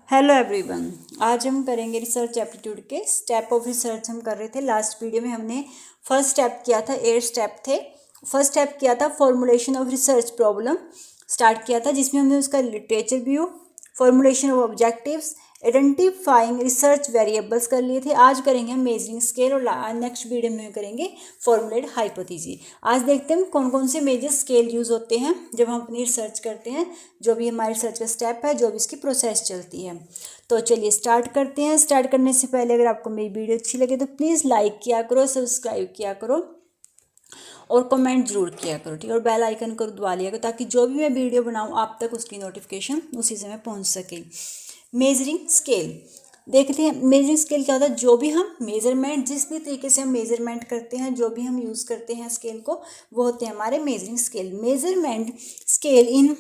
Hello everyone. आज हम करेंगे रिसर्च एप्टीट्यूड के स्टेप ऑफ रिसर्च। हम कर रहे थे लास्ट वीडियो में हमने फर्स्ट स्टेप किया था, 8 स्टेप थे। फर्स्ट स्टेप किया था formulation of research problem start किया था, जिसमें हमने उसका literature view, formulation of objectives, identifying research variables कर लिए थे। आज करेंगे हम मेजरिंग स्केल और नेक्स्ट वीडियो में करेंगे फॉर्मुलेट हाइपोथेसिस। आज देखते हैं कौन कौन से मेजर स्केल यूज़ होते हैं जब हम अपनी रिसर्च करते हैं, जो भी हमारे रिसर्च का स्टेप है, जो भी इसकी प्रोसेस चलती है। तो चलिए स्टार्ट करते हैं। स्टार्ट करने से पहले अगर आपको मेरी वीडियो अच्छी लगे तो प्लीज़ लाइक किया करो, सब्सक्राइब किया करो और कमेंट जरूर किया करो, ठीक है। और बेल आइकन को दबा लिया करो ताकि जो भी मैं वीडियो बनाऊँ आप तक उसकी नोटिफिकेशन उसी समय पहुँच सके। मेजरिंग स्केल देखते हैं। मेजरिंग स्केल क्या होता है? जो भी हम मेजरमेंट, जिस भी तरीके से हम मेजरमेंट करते हैं, जो भी हम यूज़ करते हैं स्केल को, वो होते हैं हमारे measuring scale. Measurement scale in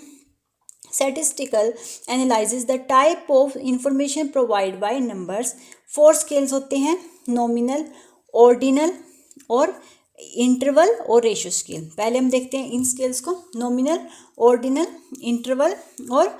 statistical analysis the type of information provided by numbers। 4 scales होते हैं, नॉमिनल, ऑर्डिनल और इंटरवल और रेशियो स्केल। पहले हम देखते हैं इन स्केल्स को, नॉमिनल, ऑर्डिनल, इंटरवल और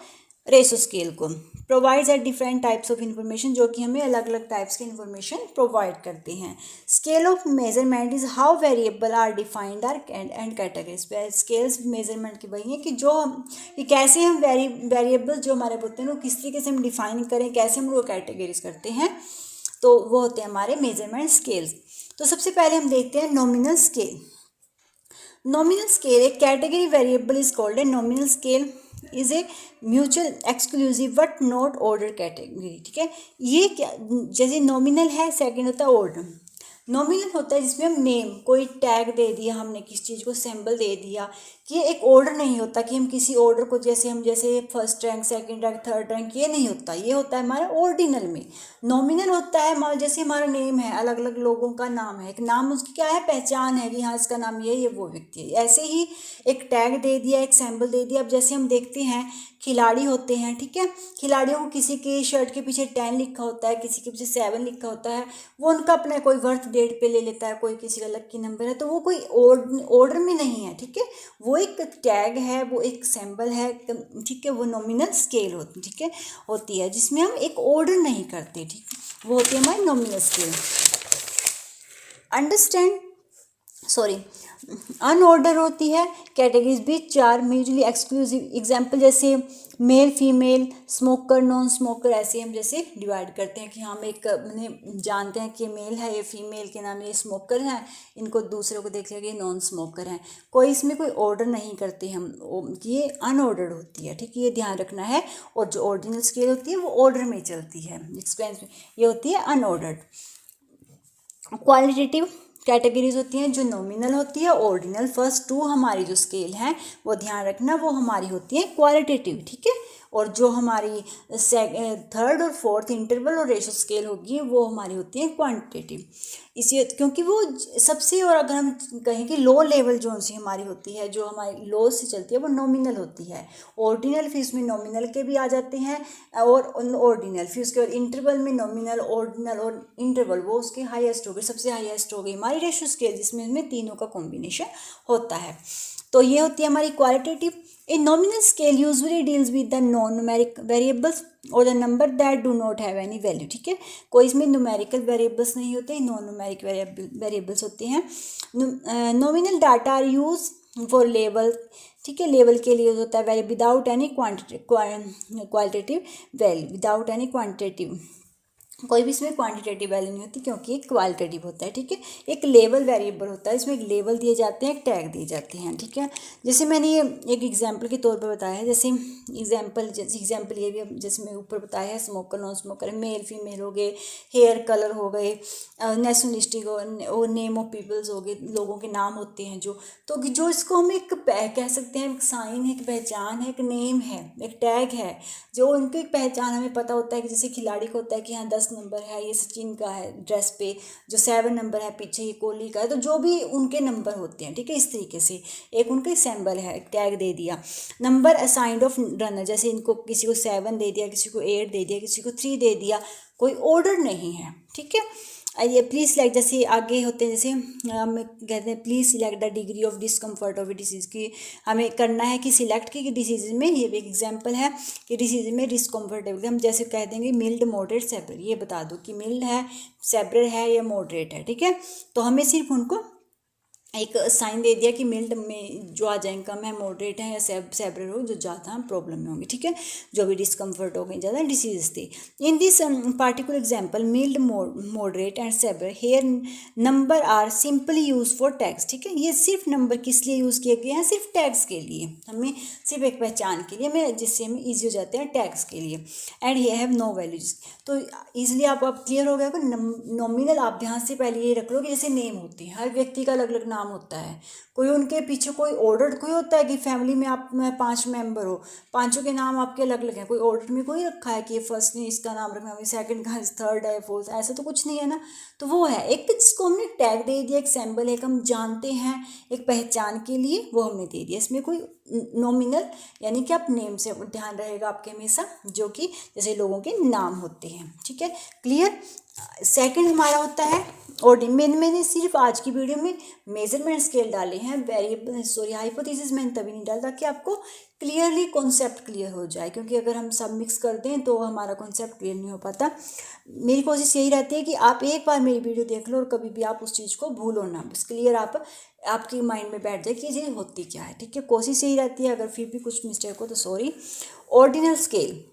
रेशियो स्केल को। Provides at different types of information, जो कि हमें अलग अलग टाइप्स की इंफॉर्मेशन प्रोवाइड करते हैं। Scale of measurement is how variable are defined are and categories. Scales measurement की वही है कि जो हम कि कैसे हम वेरिएबल जो हमारे होते हैं वो किस तरीके से हम डिफाइन करें, कैसे हम वो कैटेगरीज करते हैं, तो वो होते हैं हमारे मेजरमेंट स्केल्स। तो सबसे पहले हम देखते हैं नॉमिनल स्केल। नॉमिनल स्केल, एक category variable is called a nominal scale is a mutual exclusive but not order category, ठीक है। ये क्या, जैसे नॉमिनल है, सेकंड होता है ऑर्डर। नॉमिनल होता है जिसमें हम नेम, कोई टैग दे दिया हमने, किसी चीज़ को सिंबल दे दिया, कि ये एक ऑर्डर नहीं होता कि हम किसी ऑर्डर को जैसे first rank, second rank, third rank, ये नहीं होता। ये होता है हमारा ऑर्डिनल में। नॉमिनल होता है हमारा जैसे हमारा नेम है, अलग अलग लोगों का नाम है, एक नाम उसकी क्या है, पहचान है कि हाँ इसका नाम ये वो व्यक्ति है। ऐसे ही एक टैग दे दिया, एक सिंबल दे दिया। अब जैसे हम देखते हैं खिलाड़ी होते हैं, ठीक है, खिलाड़ियों को किसी के शर्ट के पीछे 10 लिखा होता है, किसी के पीछे 7 लिखा होता है, वो उनका अपना कोई बर्थ डेट पे ले लेता है, कोई किसी का लकी नंबर है, तो वो कोई ऑर्डर में नहीं है, ठीक है। वो एक टैग है, वो एक सिंबल है, ठीक है। वो नॉमिनल स्केल होती, ठीक है, होती है जिसमें हम एक ऑर्डर नहीं करते, ठीक है। वो होती है हमारी nominal scale. Understand, sorry, unorder होती है कैटेगरीज भी 4 म्यूचुअली एक्सक्लूसिव। एग्जाम्पल जैसे male, female, smoker, non smoker, ऐसे हम जैसे डिवाइड करते हैं कि हम एक मैंने जानते हैं कि मेल है, ये फीमेल के नाम, ये स्मोकर हैं, इनको दूसरों को देख लिया ये नॉन स्मोकर हैं। कोई इसमें कोई ऑर्डर नहीं करते हम, ये अनऑर्डर्ड होती है, ठीक है, ये ध्यान रखना है। और जो ऑर्डिनल स्केल होती है वो ऑर्डर में चलती है, एक्सपेंस में, ये होती है अनऑर्डर्ड। क्वालिटेटिव कैटेगरीज होती हैं जो नॉमिनल होती है, ऑर्डिनल। फर्स्ट 2 हमारी जो स्केल हैं वो ध्यान रखना, वो हमारी होती है क्वालिटेटिव, ठीक है। और जो हमारी थर्ड और फोर्थ इंटरवल और रेशो स्केल होगी वो हमारी होती है क्वांटिटेटिव। इसी क्योंकि वो सबसे, और अगर हम कहें कि लो लेवल जो सी हमारी होती है, जो हमारी लो से चलती है, वो नॉमिनल होती है। ऑर्डिनल फिर उसमें नॉमिनल के भी आ जाते हैं और ऑर्डिनल, फिर उसके बाद इंटरवल में नॉमिनल, ऑर्डिनल और इंटरवल, वो उसके हाईएस्ट हो गए, सबसे हाईएस्ट हो गई हमारी रेशो स्केल, जिसमें इसमें तीनों का कॉम्बिनेशन होता है। तो ये होती है हमारी qualitative. A nominal scale usually deals with the non numeric variables और the number that do not have any value, ठीक है। कोई इसमें न्यूमेरिकल वेरिएबल्स नहीं होते, नॉन न्यूमेरिक वेरिएबल्स होते हैं। Nominal data are use for level, ठीक है, लेवल के लिए होता है value without any qualitative value, without any quantitative, कोई भी इसमें क्वांटिटेटिव वैल्यू नहीं होती क्योंकि एक क्वालिटेटिव होता है, ठीक है। एक लेवल वेरिएबल होता है, इसमें एक लेवल दिए जाते हैं, एक टैग दिए जाते हैं, ठीक है। जैसे मैंने ये एक एग्जांपल के तौर पर बताया है, जैसे एग्जांपल ये भी जैसे मैं ऊपर बताया है, smoker, non smoker, male, female हो गए, हेयर कलर हो गए, नेशनलिस्टिक और नेम ऑफ पीपल्स हो गए, लोगों के नाम होते हैं जो, तो जो इसको हम एक कह सकते हैं, एक साइन है, एक पहचान है, एक नेम है, एक टैग है, जो उनकी एक पहचान हमें पता होता है कि जैसे खिलाड़ी को होता है कि हाँ 10 नंबर है, ये सचिन का है ड्रेस पे, जो 7 नंबर है पीछे ये कोहली का है, तो जो भी उनके नंबर होते हैं, ठीक है। इस तरीके से एक उनका सिंबल है, एक टैग दे दिया। नंबर असाइंड ऑफ रनर, जैसे इनको किसी को 7 दे दिया, किसी को 8 दे दिया, किसी को 3 दे दिया, कोई ऑर्डर नहीं है, ठीक है। ये प्लीज सिलेक्ट, जैसे आगे होते हैं, जैसे हम कहते हैं please select the degree of discomfort of A disease की हमें करना है कि सिलेक्ट की डिसीज़ में, ये भी एक एग्जांपल है कि डिसीज़ में डिस्कम्फर्टेबल, हम जैसे कह देंगे मिल्ड मॉडरेट सेबरल, ये बता दो कि मिल्ड है, सेबरल है या मॉडरेट है, ठीक है। तो हमें सिर्फ उनको एक साइन दे दिया कि मिल्ड में जो आ जाएंगे कम है, मॉडरेट है या सेबरल हो जो ज़्यादा प्रॉब्लम में होंगे, ठीक है, जो भी डिस्कम्फर्ट हो गई ज़्यादा डिसीज थी। In this particular example mild, moderate and severe, here number are simply use for tags, ठीक है। ये सिर्फ नंबर किस लिए यूज़ किए गए हैं, सिर्फ टैग्स के लिए, हमें सिर्फ एक पहचान के लिए, हमें जिससे हमें ईजी हो जाते हैं टैग्स के लिए। एंड ये हैव नो वैल्यूज, तो ईजिली आप क्लियर हो गया कि नॉमिनल आप ध्यान से पहले ये रख लो कि जैसे नेम होती है, हर व्यक्ति का अलग अलग नाम होता है, कोई उनके पीछे कोई ऑर्डर कोई होता है कि फैमिली में आप 5 मेंबर हो, 5 के नाम आपके अलग अलग हैं, कोई ऑर्डर में कोई रखा है कि फर्स्ट ने इसका नाम रखना है, सेकंड का, थर्ड है, फोर्थ, ऐसा तो कुछ नहीं है ना। तो वो है एक जिसको हमने टैग दे दिया, एक सिंबल है, हम जानते हैं एक पहचान के लिए, वो हमने दे दिया। इसमें कोई नॉमिनल यानी कि आप नेम से ध्यान रहेगा आपके हमेशा, जो कि जैसे लोगों के नाम होते हैं, ठीक है, क्लियर। सेकंड हमारा होता है ऑर्डिनल। मैंने सिर्फ आज की वीडियो में मेजरमेंट स्केल डाले हैं, वेरिएबल हाइपोथेसिस मैंने तभी नहीं डाला ताकि आपको क्लियरली कॉन्सेप्ट क्लियर हो जाए, क्योंकि अगर हम सब मिक्स कर दें तो हमारा कॉन्सेप्ट क्लियर नहीं हो पाता। मेरी कोशिश यही रहती है कि आप एक बार मेरी वीडियो देख लो और कभी भी आप उस चीज़ को भूलो ना, बस क्लियर आपके माइंड में बैठ जाए कि ये होती क्या है, ठीक है। कोशिश यही रहती है, अगर फिर भी कुछ मिस्टेक हो तो सॉरी। ऑर्डिनल स्केल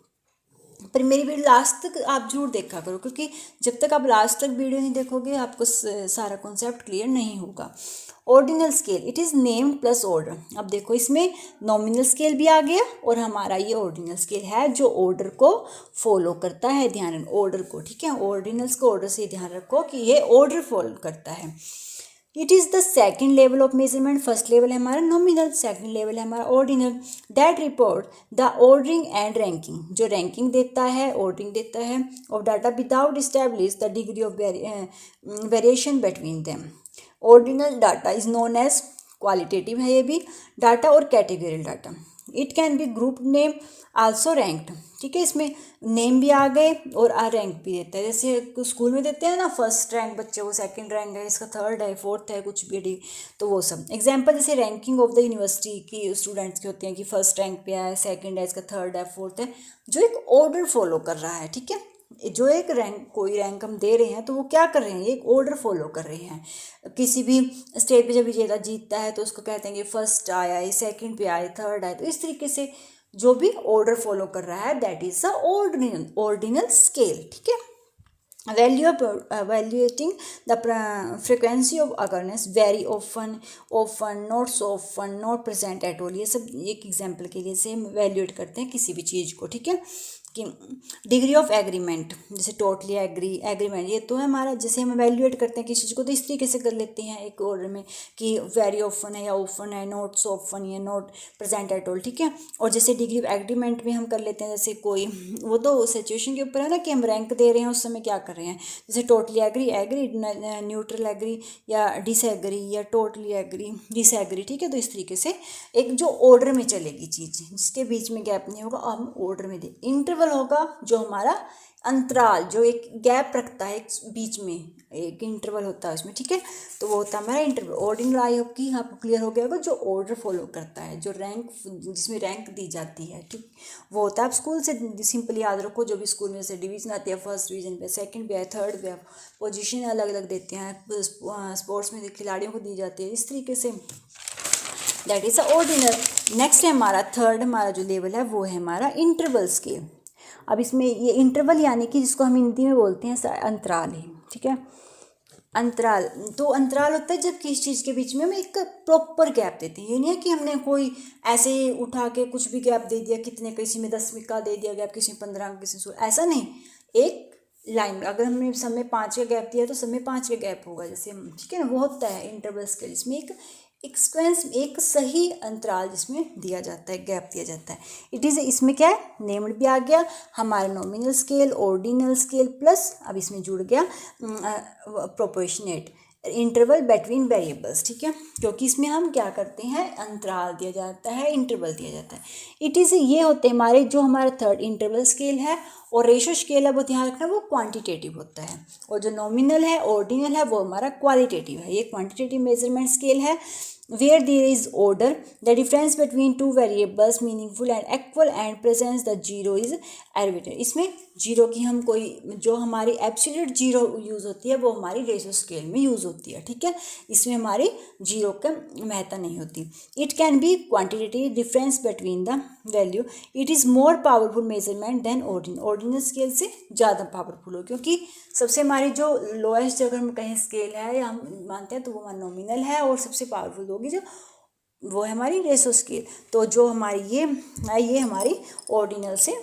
पर मेरी वीडियो लास्ट तक आप जरूर देखा करो, क्योंकि जब तक आप लास्ट तक वीडियो नहीं देखोगे आपको सारा कॉन्सेप्ट क्लियर नहीं होगा। Ordinal scale, it is named plus order. अब देखो इसमें नॉमिनल स्केल भी आ गया और हमारा ये ऑर्डिनल स्केल है जो ऑर्डर को फॉलो करता है, ध्यान ऑर्डर को, ठीक है। ऑर्डिनल्स को ऑर्डर से ध्यान रखो कि ये ऑर्डर फॉलो करता है। It is the second level of measurement, first level है हमारा नॉमिनल, सेकेंड लेवल है हमारा ordinal. That report the ordering and ranking, जो रैंकिंग देता है, ऑर्डरिंग देता है of data without establish the degree of variation between them. Ordinal data is known as, qualitative है ये भी डाटा, और categorical data. It can be group name also ranked, ठीक है। इसमें नेम भी आ गए और रैंक भी देता है, जैसे स्कूल में देते हैं ना, फर्स्ट रैंक बच्चे को, सेकंड रैंक है, इसका थर्ड है, फोर्थ है, कुछ भी, तो वो सब एग्जांपल जैसे रैंकिंग ऑफ द यूनिवर्सिटी की स्टूडेंट्स की होती हैं कि फर्स्ट रैंक पे है, सेकंड है, इसका थर्ड है, फोर्थ है, जो एक ऑर्डर फॉलो कर रहा है, ठीक है। जो एक रैंक, कोई रैंक हम दे रहे हैं तो वो क्या कर रहे हैं, एक ऑर्डर फॉलो कर रहे हैं। किसी भी स्टेज पे जब विजेता जीतता है तो उसको कहते हैं कि फर्स्ट आया है, सेकंड पे आए, थर्ड आए, तो इस तरीके से जो भी ऑर्डर फॉलो कर रहा है that is the ordinal scale, ठीक है। Evaluating the frequency of occurrence, very often, not so often, not present at all, ये सब एक एग्जाम्पल के लिए से हम वैल्यूएट करते हैं किसी भी चीज़ को, ठीक है। कि डिग्री ऑफ एग्रीमेंट, जैसे टोटली एग्रीमेंट, ये तो है हमारा, जैसे हम वैल्यूएट करते हैं किसी चीज़ को तो इस तरीके से कर लेते हैं एक ऑर्डर में कि वेरी ऑफन है या ऑफन है, नॉट सो ऑफन या नॉट प्रेजेंट एट ऑल, ठीक है। और जैसे डिग्री ऑफ एग्रीमेंट में हम कर लेते हैं, जैसे कोई, वो तो सिचुएशन के ऊपर है ना कि हम रैंक दे रहे हैं उस समय क्या कर रहे हैं, जैसे टोटली एग्री, न्यूट्रल एग्री या डिसएग्री, या टोटली एग्री, डिसएग्री, ठीक है। तो इस तरीके से एक जो ऑर्डर में चलेगी चीज़, जिसके बीच में गैप नहीं होगा, हम ऑर्डर में दे। इंटरवल होगा जो हमारा अंतराल, जो एक गैप रखता है, एक बीच में एक इंटरवल होता है उसमें, ठीक है। तो वो होता है हमारा इंटरवल। ऑर्डिनल आई होप कि आपको क्लियर हो गया होगा, जो ऑर्डर फॉलो करता है, जो रैंक, जिसमें रैंक दी जाती है, ठीक, वो होता है। आप स्कूल से सिंपली याद रखो, जो भी स्कूल में से डिवीजन आती है, फर्स्ट डिवीजन पे, सेकंड पे है, थर्ड पे, पोजीशन अलग अलग देते हैं, स्पोर्ट्स में खिलाड़ियों को दी जाती है, इस तरीके say that is ordinal. Next है हमारा थर्ड, हमारा जो लेवल है वो है हमारा इंटरवल स्केल। अब इसमें ये इंटरवल यानी कि जिसको हम हिंदी में बोलते हैं अंतराल है, ठीक है। अंतराल, तो अंतराल होता है जब किसी चीज़ के बीच में हम एक प्रॉपर गैप देते हैं। ये नहीं है कि हमने कोई ऐसे ही उठा के कुछ भी गैप दे दिया, कितने, किसी में 10 का दे दिया गैप, किसी में 15, किसी में 16, ऐसा नहीं। एक लाइन में अगर हमने सब में 5 का गैप दिया तो सब में 5 का गैप होगा, जैसे, ठीक है ना, वो होता है इंटरवल स्केल। इसमें एक सीक्वेंस, एक सही अंतराल जिसमें दिया जाता है, गैप दिया जाता है। इट इज़, इसमें क्या है, नेम्ड भी आ गया हमारा nominal scale, ordinal scale, plus अब इसमें जुड़ गया प्रोपोर्शनेट, इंटरवल बिटवीन वेरिएबल्स, ठीक है, क्योंकि इसमें हम क्या करते हैं, अंतराल दिया जाता है, इंटरवल दिया जाता है। इट इज़, ये होते हैं हमारे जो हमारा थर्ड इंटरवल स्केल है, और रेशो स्केल है वो ध्यान रखना वो क्वांटिटेटिव होता है, और जो नॉमिनल है ऑर्डिनल है वो हमारा क्वालिटेटिव है। ये क्वांटिटेटिव मेजरमेंट स्केल है। where there is order, the difference between two variables meaningful and equal and presents the zero is arbitrary। इसमें जीरो की हम कोई जो हमारी एब्सोल्यूट जीरो यूज़ होती है वो हमारी रेशो स्केल में यूज़ होती है, ठीक है, इसमें हमारी जीरो का महत्ता नहीं होती। It can be quantitative difference between the value, it is more powerful measurement than ordinal scale से ज़्यादा पावरफुल हो, क्योंकि सबसे हमारी जो लोएस्ट अगर हम कहीं स्केल है या हम मानते हैं तो वो हमारा नॉमिनल है, और सबसे पावरफुल होगी जो वो है हमारी रेशो स्केल। तो जो हमारी ये हमारी ऑर्डिनल से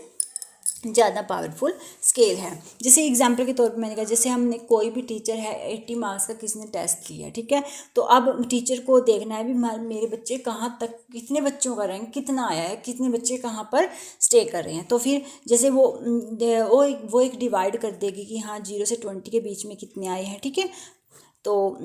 ज़्यादा पावरफुल स्केल है। जैसे एग्जांपल के तौर पे मैंने कहा, जैसे हमने कोई भी टीचर है 80 मार्क्स का किसी ने टेस्ट लिया, ठीक है, तो अब टीचर को देखना है भी मेरे बच्चे कहाँ तक, कितने बच्चों का रैंक कितना आया है, कितने बच्चे कहाँ पर स्टे कर रहे हैं। तो फिर जैसे वो एक डिवाइड कर देगी कि हाँ 0 से 20 के बीच में कितने आए हैं, ठीक है, तो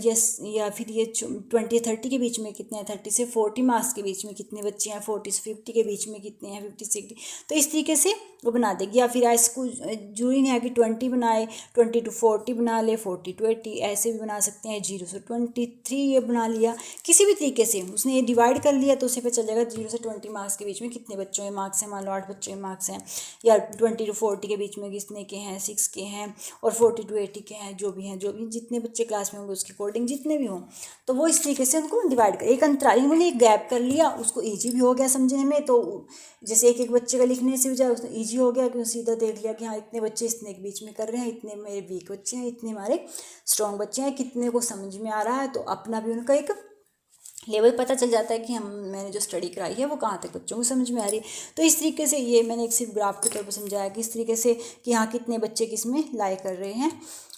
यस, या फिर ये 20-30 के बीच में कितने हैं, 30 से 40 मार्क्स के बीच में कितने बच्चे हैं, 40 से 50 के बीच में कितने हैं, 50-60, तो इस तरीके से वो बना देगी। या फिर इसको जरूरी नहीं है कि 20 बनाए, 20 to 40 बना ले, 40 to 80 ऐसे भी बना सकते हैं, 0 से 23 ये बना लिया, किसी भी तरीके से उसने ये डिवाइड कर लिया तो उसे पता चल जाएगा 0 से 20 मार्क्स के बीच में कितने बच्चों के मार्क्स हैं, मान लो 8 बच्चों के मार्क्स हैं, या 20 to 40 के बीच में कितने के हैं, 6 के हैं, और 40 to 80 के हैं, जो भी जितने बच्चे क्लास में होंगे उसके अकॉर्डिंग जितने भी हों, तो वो इस तरीके से उनको डिवाइड कर, एक अंतराल मैंने एक गैप कर लिया, उसको ईजी भी हो गया समझने में। तो जैसे एक बच्चे का लिखने से बजाय उसने ईजी हो गया कि सीधा देख लिया कि हाँ इतने बच्चे इतने के बीच में कर रहे हैं, इतने मेरे वीक बच्चे हैं, इतने हमारे स्ट्रॉन्ग बच्चे हैं, कितने को समझ में आ रहा है, तो अपना भी उनका एक लेवल पता चल जाता है कि मैंने जो स्टडी कराई है वो कहाँ तक बच्चों को समझ में आ रही है। तो इस तरीके से ये मैंने एक सिर्फ ग्राफ के तौर पर समझाया कि इस तरीके से कि हाँ कितने बच्चे किस में लाई कर रहे हैं,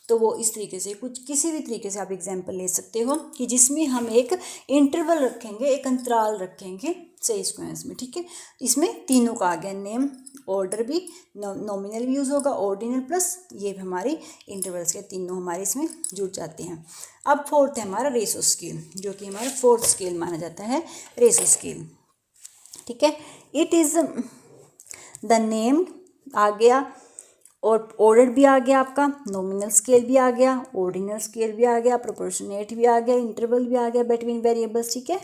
तो वो इस तरीके से कुछ किसी भी तरीके से आप एग्जांपल ले सकते हो कि जिसमें हम एक इंटरवल रखेंगे, एक अंतराल रखेंगे सही स्क्वेंस में, ठीक है। इसमें तीनों का आ गया, नेम, ऑर्डर भी, नॉमिनल भी यूज़ होगा, ऑर्डिनल प्लस ये भी हमारी इंटरवल्स के तीनों हमारे इसमें जुड़ जाते हैं। अब फोर्थ है हमारा रेशो स्केल, जो कि हमारा फोर्थ स्केल माना जाता है, रेशो स्केल, ठीक है। इट इज़ द नेम आ गया, और ऑर्डर भी आ गया आपका, नॉमिनल स्केल भी आ गया, ऑर्डिनल स्केल भी आ गया, प्रोपोर्शनेट भी आ गया, इंटरवल भी आ गया बिटवीन वेरिएबल्स, ठीक है,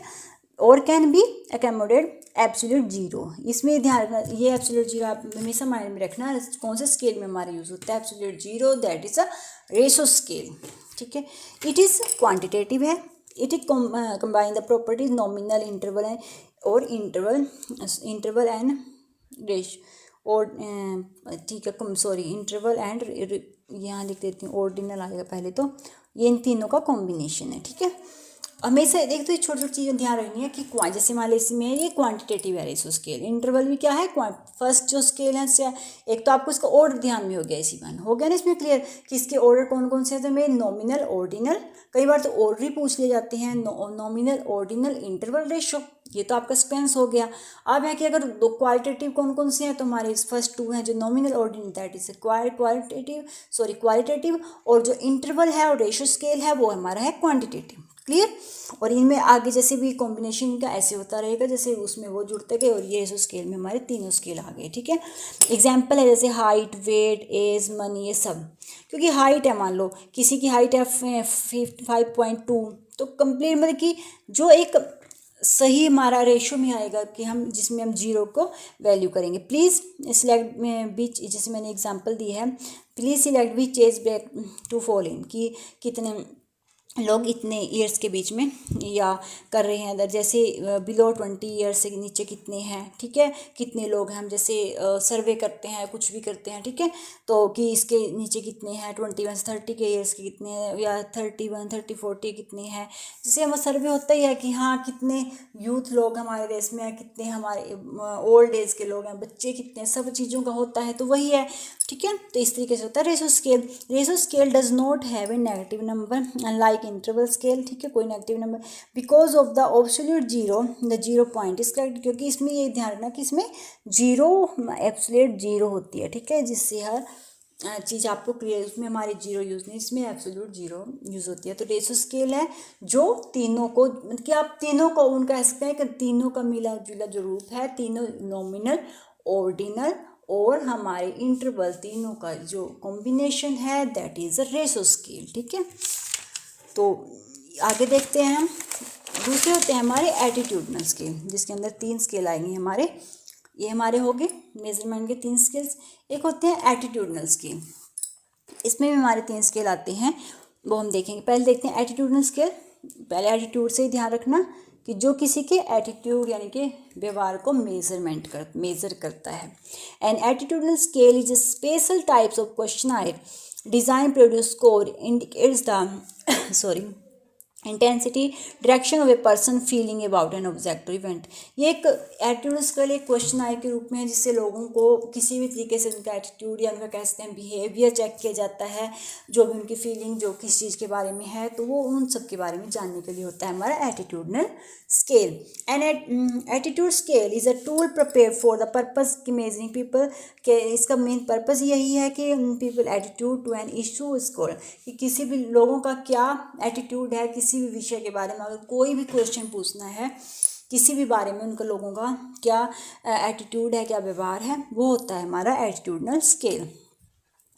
और can be accommodate absolute zero. इसमें ध्यान रखना, ये एब्सोल्यूट जीरो आप हमेशा माइंड में रखना, कौन से स्केल में हमारा यूज़ होता है, absolute zero, that is a ratio scale, ठीक है। इट इज़ क्वान्टिटेटिव है, it is combine the properties nominal, interval and और इंटरवल एंड रेश, और ठीक है सॉरी इंटरवल एंड यहाँ लिख देती हूँ, ऑर्डिनल आएगा पहले, तो ये इन तीनों का कॉम्बिनेशन है, ठीक है। हमेशा एक तो ये छोटी छोटी चीज़ें ध्यान रखनी है कि जैसे मान लीजिए इसमें ये क्वांटिटेटिव है रेशो स्केल, इंटरवल भी क्या है, फर्स्ट जो स्केल है एक तो आपको इसका ऑर्डर ध्यान में हो गया, इसी बार हो गया ना इसमें क्लियर कि इसके ऑर्डर कौन कौन से हैं, तो मेरे नॉमिनल, ऑर्डिनल, कई बार तो ऑर्डर ही पूछ लिए जाते हैं, नॉमिनल, ऑर्डिनल, इंटरवल, रेशो, ये तो आपका स्पेंस हो गया। अब है कि अगर दो क्वालिटेटिव कौन कौन से हैं, तो हमारे फर्स्ट टू हैं जो nominal, ordinal, that is qualitative, और जो इंटरवल है और रेशो स्केल है वो हमारा है क्वांटिटेटिव, क्लियर। और इनमें आगे जैसे भी कॉम्बिनेशन का ऐसे होता रहेगा, जैसे उसमें वो जुड़ते गए और ये रेशो स्केल में हमारे तीनों स्केल आ गए, ठीक है। एग्जाम्पल है जैसे हाइट, वेट, एज, मनी, ये सब, क्योंकि हाइट है, मान लो किसी की हाइट है 5.2, तो कंप्लीट मतलब कि जो एक सही हमारा रेशो में आएगा कि हम जिसमें हम जीरो को वैल्यू करेंगे। प्लीज़ सिलेक्ट बीच, जैसे मैंने एग्जांपल दी है, please select which age back to fall in, कि कितने लोग इतने ईयर्स के बीच में या कर रहे हैं, अदर जैसे बिलो 20 ईयर्स से नीचे कितने हैं, ठीक है, कितने लोग हैं, हम जैसे सर्वे करते हैं, कुछ भी करते हैं, ठीक है, तो कि इसके नीचे कितने हैं, 21 से 30 के ईयर्स के कितने हैं, या 31, 30, 40 कितने हैं, जिससे हमारा सर्वे होता ही है कि हाँ कितने यूथ लोग हमारे देश में हैं, कितने हमारे ओल्ड एज के लोग हैं, बच्चे कितने, सब चीज़ों का होता है, तो वही है, ठीक है। तो इस तरीके से होता है ratio scale. Ratio scale does not have a negative number unlike interval scale, ठीक है, कोई negative number, because of the absolute zero, the zero point is correct, क्योंकि इसमें ये ध्यान रखना कि इसमें जीरो एब्सोल्यूट जीरो होती है, ठीक है, जिससे हर चीज़ आपको क्लियर, उसमें हमारे जीरो यूज़ नहीं, इसमें एब्सोल्यूट जीरो यूज़ होती है। तो रेशो स्केल है जो तीनों को, मतलब कि आप तीनों को उन कह सकते हैं कि तीनों का मिला जुला जो रूप है, तीनों नॉमिनल, ऑर्डिनल और हमारे इंटरवल, तीनों का जो कॉम्बिनेशन है that is a ratio scale. ठीक है, तो आगे देखते हैं हम। दूसरे होते हैं हमारे एटीट्यूडनल स्केल, जिसके अंदर 3 स्केल आएंगे हमारे। ये हमारे हो गए मेजरमेंट के 3 स्केल्स। एक होते हैं एटीट्यूडनल स्केल, इसमें भी हमारे 3 स्केल आते हैं, वो हम देखेंगे। पहले देखते हैं एटीट्यूडनल स्केल। पहले एटीट्यूड से ही ध्यान रखना कि जो किसी के एटीट्यूड यानी कि व्यवहार को मेज़र करता है। An attitudinal scale is a special types of questionnaire design produce score indicates the intensity direction of a person feeling about an object event. ये एक एटीट्यूड स्केल एक क्वेश्चन आय के रूप में है, जिससे लोगों को किसी भी तरीके से उनका एटीट्यूड या उनका कह सकते हैं बिहेवियर चेक किया जाता है, जो भी उनकी फीलिंग जो किस चीज़ के बारे में है, तो वो उन सब के बारे में जानने के लिए होता है हमारा attitudinal scale. An attitude scale is a tool prepare for the purpose की मेजरिंग पीपल के, इसका मेन पर्पज़ यही है कि people attitude to an issue score, कि किसी भी लोगों का क्या एटीट्यूड है किसी भी विषय के बारे में। अगर कोई भी क्वेश्चन पूछना है किसी भी बारे में, उनका लोगों का क्या एटीट्यूड है, क्या व्यवहार है, वो होता है हमारा attitudinal scale.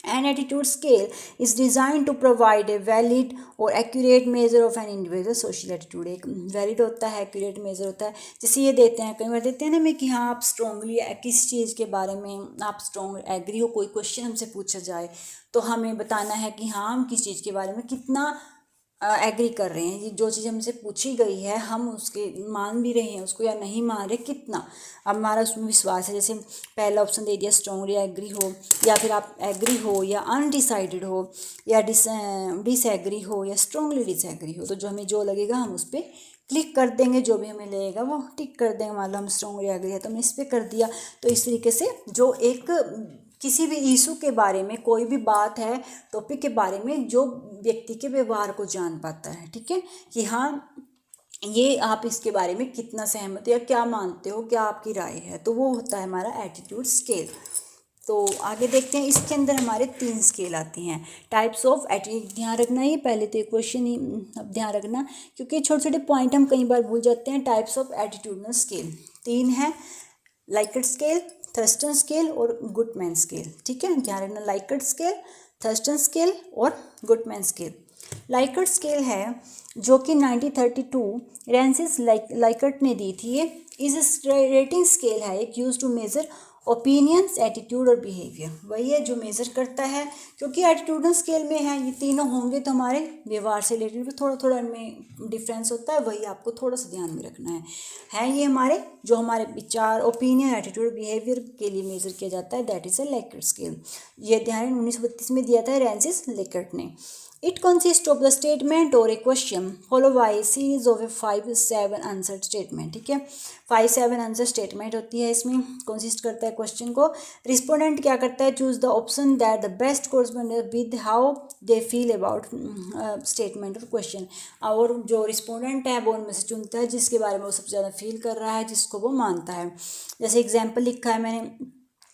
An attitude scale is designed to provide a valid or accurate measure of an individual social attitude। एक वैलिड होता है, एक्यूरेट मेजर होता है, जैसे ये देते हैं, कई बार देते हैं ना हमें कि हाँ आप स्ट्रांगली किस चीज़ के बारे में आप स्ट्रांग एग्री हो, कोई क्वेश्चन हमसे पूछा जाए तो हमें बताना है कि हाँ हम किस चीज़ के बारे में कितना एग्री कर रहे हैं, ये जो चीज़ हमसे पूछी गई है हम उसके मान भी रहे हैं उसको या नहीं मान रहे, कितना अब हमारा उसमें विश्वास है। जैसे पहला ऑप्शन दे दिया स्ट्रांगली एग्री हो, या फिर आप एग्री हो या अनडिसाइडेड हो या डिसएग्री हो या स्ट्रांगली डिसएग्री हो, तो जो हमें जो लगेगा हम उस पर क्लिक कर देंगे, जो भी हमें लगेगा वो टिक कर देंगे। मान लो हम स्ट्रांगली एग्री है तो हमने इस पर कर दिया। तो इस तरीके से जो एक किसी भी इशू के बारे में, कोई भी बात है, टॉपिक के बारे में, जो व्यक्ति के व्यवहार को जान पाता है, ठीक है, कि हाँ ये आप इसके बारे में कितना सहमत हो या क्या मानते हो, क्या आपकी राय है, तो वो होता है हमारा एटीट्यूड स्केल। तो आगे देखते हैं, इसके अंदर हमारे 3 स्केल आती हैं टाइप्स ऑफ एटीट्यूड। ध्यान रखना ये पहले तो एक क्वेश्चन ही अब ध्यान रखना, क्योंकि छोटे छोटे पॉइंट हम कई बार भूल जाते हैं। टाइप्स ऑफ एटीट्यूडनल स्केल 3 है, लाइकर्ट स्केल, थर्स्टन स्केल और गुडमैन स्केल। ठीक है, ध्यान रखना, लाइकर्ट स्केल, थर्स्टन स्केल और गुडमैन स्केल। लाइकर्ट स्केल है जो कि 1932 रेंसिस लाइकर्ट ने दी थी। ये इस रेटिंग स्केल है एक use to measure opinions, attitude और बिहेवियर। वही है जो मेज़र करता है, क्योंकि एटीट्यूडल स्केल में है ये तीनों होंगे तो हमारे व्यवहार से रिलेटेड थोड़ा थोड़ा इनमें डिफरेंस होता है, वही आपको थोड़ा सा ध्यान में रखना है ये हमारे जो हमारे विचार, ओपिनियन, एटीट्यूड, बिहेवियर के लिए मेज़र किया जाता है, that is a Likert scale. ये ध्यान 1932 में दिया था रेंसिस लाइकर्ट ने। It consists of the statement or a question followed by a series of 5-7 answered statement। ठीक है, 5-7 आंसर स्टेटमेंट होती है, इसमें कंसिस्ट करता है क्वेश्चन को। रिस्पोंडेंट क्या करता है, choose the option that the best correspond with how they feel about statement और क्वेश्चन। और जो रिस्पोंडेंट है वो उनमें से चुनता है जिसके बारे में वो सबसे ज़्यादा फील कर रहा है, जिसको वो मानता है। जैसे एग्जाम्पल लिखा है मैंने,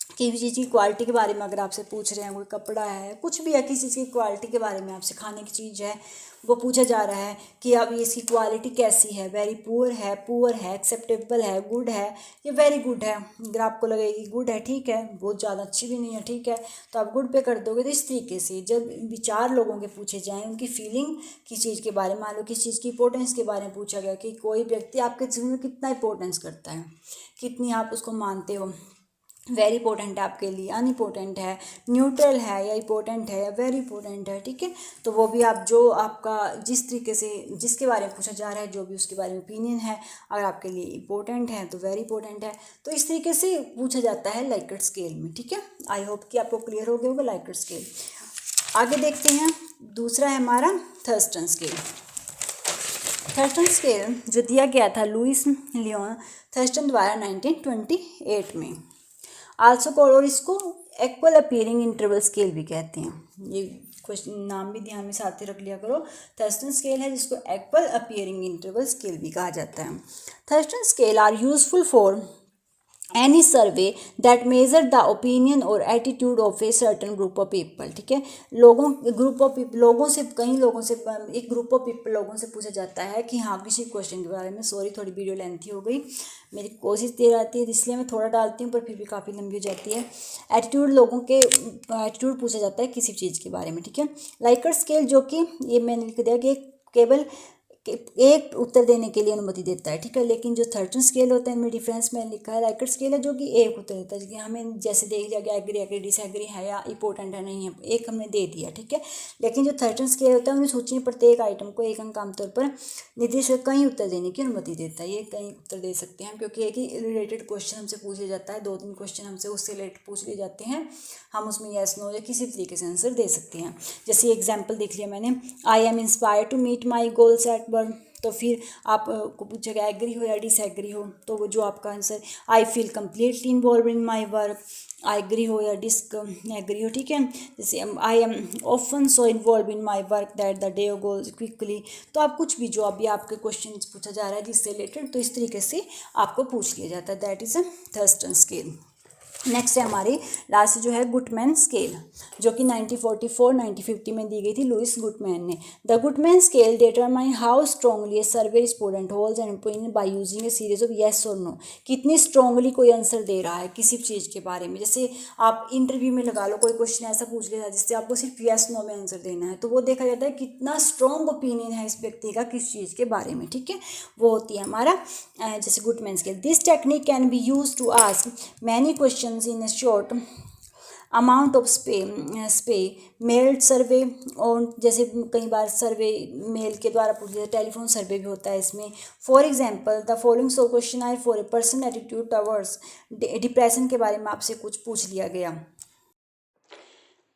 किसी भी चीज़ की क्वालिटी के बारे में अगर आपसे पूछ रहे हैं, कोई कपड़ा है, कुछ भी है, किसी चीज़ की क्वालिटी के बारे में आपसे, खाने की चीज़ है, वो पूछा जा रहा है कि अब इसकी क्वालिटी कैसी है, वेरी पुअर है, एक्सेप्टेबल है, गुड है, ये वेरी गुड है। अगर आपको लगेगी गुड है, ठीक है, बहुत ज़्यादा अच्छी भी नहीं है, ठीक है, तो आप गुड पे कर दोगे। तो इस तरीके से जब विचार लोगों के पूछे जाएँ, उनकी फीलिंग किस चीज़ के बारे में, मान लो किस चीज़ की इंपॉर्टेंस के बारे में पूछा गया कि कोई व्यक्ति आपके जीवन में कितना इंपॉर्टेंस करता है, कितनी आप उसको मानते हो, वेरी इंपॉर्टेंट है आपके लिए, अनइम्पोर्टेंट है, न्यूट्रल है या इंपॉर्टेंट है या वेरी इंपॉर्टेंट है। ठीक है, तो वो भी आप जो आपका जिस तरीके से जिसके बारे में पूछा जा रहा है, जो भी उसके बारे में ओपिनियन है, अगर आपके लिए इंपॉर्टेंट है तो वेरी इंपॉर्टेंट है, तो इस तरीके से पूछा जाता है लाइकर्ट स्केल में। ठीक है, आई होप कि आपको क्लियर हो गया होगा लाइकर्ट स्केल। आगे देखते हैं, दूसरा है हमारा थर्स्टन स्केल। थर्स्टन स्केल जो दिया गया था लुइस लियोन थर्स्टन द्वारा 1928 में, आल्सो कॉल्ड, और इसको इक्वल अपीयरिंग इंटरवल स्केल भी कहते हैं। ये क्वेश्चन नाम भी ध्यान में साथ ही रख लिया करो। थर्स्टन स्केल है जिसको इक्वल अपीयरिंग इंटरवल स्केल भी कहा जाता है। Thurstone scale are useful for any survey that measure the opinion और attitude of a certain group of people. ठीक है, लोगों से, कई लोगों से, एक ग्रुप ऑफ पीपल लोगों से पूछा जाता है कि हाँ किसी क्वेश्चन के बारे में। सॉरी थोड़ी वीडियो लेंथी हो गई, मेरी कोशिश दे रहती है इसलिए मैं थोड़ा डालती हूँ, पर फिर भी काफ़ी लंबी हो जाती है। एटीट्यूड, लोगों के एटीट्यूड पूछा जाता है किसी चीज़ के बारे में। ठीक है, लाइकर स्केल, जो कि ये मैंने लिख दिया कि केवल एक उत्तर देने के लिए अनुमति देता है। ठीक है, लेकिन जो थर्टन स्केल होता है, इनमें डिफरेंस में लिखा है। लाइकर स्केल है जो कि एक उत्तर देता है, कि हमें जैसे देख लिया गया एग्री एग्री डिसएग्री है या इंपॉर्टेंट है नहीं है, एक हमने दे दिया। ठीक है, लेकिन जो थर्टन स्केल होता है उन्हें सोचिए प्रत्येक आइटम को एक अंक आमतौर पर निर्देशक कई उत्तर देने की अनुमति देता है। ये कई उत्तर दे सकते हैं क्योंकि एक ही रिलेटेड क्वेश्चन हमसे पूछ लिया जाता है, 2-3 क्वेश्चन हमसे उससे रिलेटेड पूछ लिए जाते हैं, हम उसमें येस नो या किसी भी तरीके से आंसर दे सकते हैं। जैसे एग्जाम्पल देख लिया मैंने, I am inspired to meet my goals at work, तो फिर आपको पूछेगा एग्री हो या डिसएग्री हो, तो वो जो आपका answer, I feel completely involve in my work, I agree हो या एग्री हो। ठीक है, जैसे I am often so involve in my work that the day goes quickly, तो आप कुछ भी जो अभी आपके क्वेश्चन पूछा जा रहा है जिससे रिलेटेड, तो इस तरीके से आपको पूछ लिया जाता है। That is a Thurston scale. Next है हमारी लास्ट जो है गुटमैन स्केल, जो कि 1944-1950 में दी गई थी लुइस गुटमैन ने। The Guttman scale determine how strongly a survey respondent holds an opinion by using a series of yes और नो, कितनी स्ट्रांगली कोई आंसर दे रहा है किसी चीज़ के बारे में। जैसे आप इंटरव्यू में लगा लो, कोई क्वेश्चन ऐसा पूछ लिया जिससे आपको सिर्फ येस नो में आंसर देना है, तो वो देखा जाता है कितना स्ट्रॉन्ग ओपिनियन है इस व्यक्ति का किस चीज़ के बारे में। ठीक है, वो होती है हमारा जैसे Guttman scale. This technique can be use to ask many question in a short amount of mail survey, और जैसे कई बार सर्वे मेल के द्वारा पूछ लिया, टेलीफोन सर्वे भी होता है इसमें। For example the following so question are for a person attitude towards depression के बारे में आपसे कुछ पूछ लिया गया,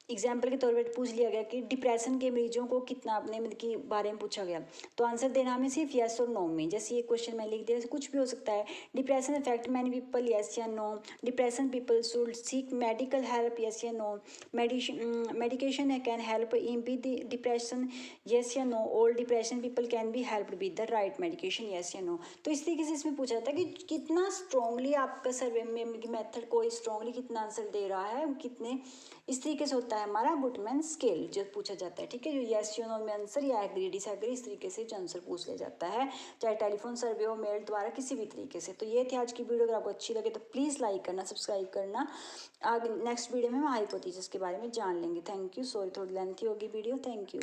एग्जाम्पल के तौर पर पूछ लिया गया कि डिप्रेशन के मरीजों को कितना अपने मतलब के बारे में पूछा गया, तो आंसर देना हमें सिर्फ यस और नो में। जैसे ये क्वेश्चन मैं लिख दिया, कुछ भी हो सकता है, depression affect many people, yes या no, depression people should seek medical help, yes या no, medication can help in with depression, yes या no, all depression people can be help with the right medication, yes या no. तो इस तरीके से इसमें पूछा जाता है कि कितना स्ट्रांगली आपका सर्वे में मेथड कोई स्ट्रांगली कितना आंसर दे रहा है, कितने, इस तरीके से होता है हमारा गुटमैन स्केल जो पूछा जाता है। ठीक है, जो यस या नो में आंसर या एग्री डिसएग्री इस तरीके से जो आंसर पूछ लिया जाता है, चाहे टेलीफोन सर्वे हो, मेल द्वारा, किसी भी तरीके से। तो ये थी आज की वीडियो, अगर आपको अच्छी लगे तो प्लीज़ लाइक करना, सब्सक्राइब करना। आगे नेक्स्ट वीडियो में हम हाइपोथेसिस के बारे में जान लेंगे। थैंक यू, सॉरी थोड़ी लेंथी होगी वीडियो, थैंक यू।